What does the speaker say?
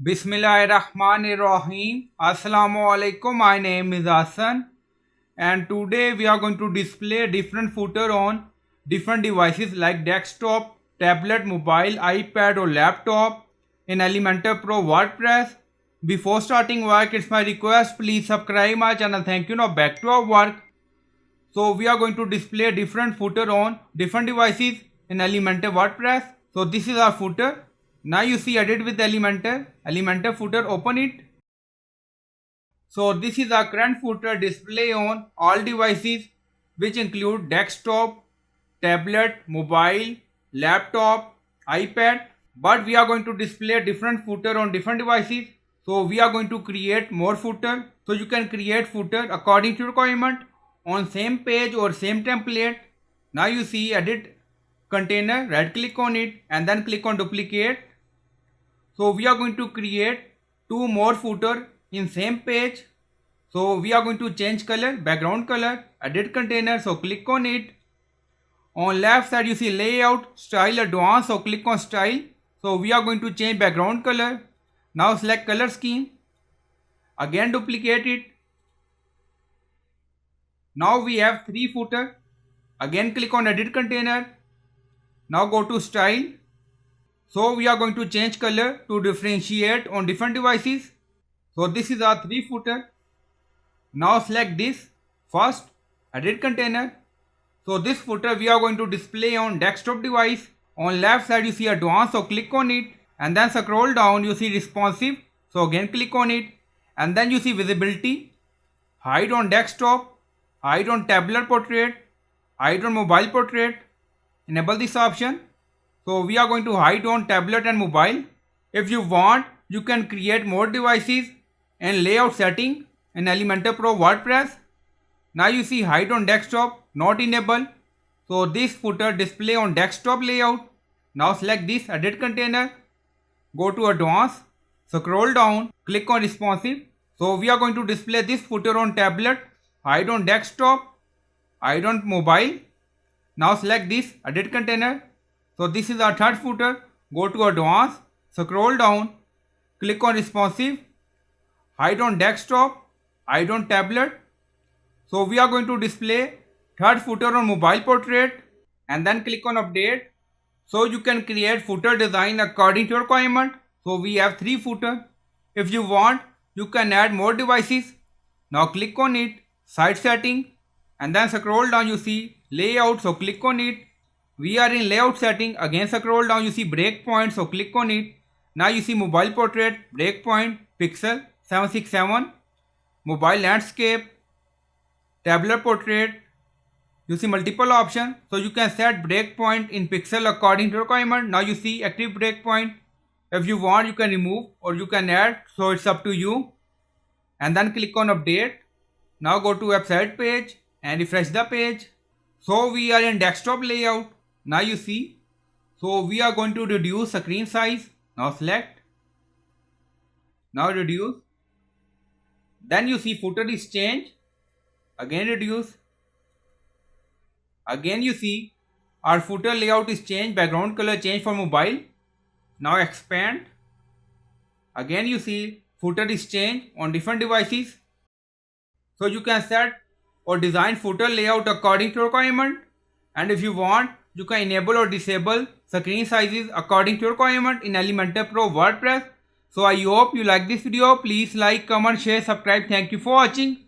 Bismillahirrahmanirrahim. Assalamu alaikum. My name is Hassan, and today we are going to display different footer on different devices like desktop, tablet, mobile, iPad or laptop in Elementor Pro WordPress. Before starting work, it's my request, please subscribe my channel. Thank you. Now back to our work. So we are going to display different footer on different devices in Elementor WordPress. So this is our footer. Now you see edit with Elementor footer, open it. So this is our current footer display on all devices which include desktop, tablet, mobile, laptop, iPad. But we are going to display different footer on different devices. So we are going to create more footer. So you can create footer according to requirement on same page or same template. Now you see edit container, right click on it and then click on duplicate. So we are going to create two more footer in same page. So we are going to change color, background color, edit container. So click on it. On left side you see layout, style, advanced. So click on style. So we are going to change background color. Now select color scheme. Again duplicate it. Now we have three footer. Again click on edit container. Now go to style. So we are going to change color to differentiate on different devices. So this is our three footer. Now select this first, edit container. So this footer we are going to display on desktop device. On left side you see advanced, so click on it and then scroll down, you see responsive. So again click on it and then you see visibility, hide on desktop, hide on tablet portrait, hide on mobile portrait. Enable this option. So we are going to hide on tablet and mobile. If you want, you can create more devices and layout setting in Elementor Pro WordPress. Now you see hide on desktop, not enable. So this footer display on desktop layout. Now select this edit container. Go to advanced, scroll down, click on responsive. So we are going to display this footer on tablet, hide on desktop, hide on mobile. Now select this edit container. So this is our third footer. Go to advanced, scroll down, click on responsive, hide on desktop, hide on tablet. So we are going to display third footer on mobile portrait and then click on update. So you can create footer design according to your requirement. So we have three footer. If you want, you can add more devices. Now click on it, site setting and then scroll down, you see layout. So click on it. We are in layout setting. Again scroll down, you see breakpoint. So click on it. Now you see mobile portrait, breakpoint, pixel 767, mobile landscape, tablet portrait. You see multiple options. So you can set breakpoint in pixel according to requirement. Now you see active breakpoint. If you want, you can remove or you can add. So it's up to you. And then click on update. Now go to website page and refresh the page. So we are in desktop layout. Now you see. So we are going to reduce screen size. Now select. Now reduce. Then you see footer is changed. Again reduce. Again you see our footer layout is changed. Background color change for mobile. Now expand. Again you see footer is changed on different devices. So you can set or design footer layout according to requirement. And if you want, you can enable or disable screen sizes according to requirement in Elementor Pro WordPress. So I hope you like this video. Please like, comment, share, subscribe. Thank you for watching.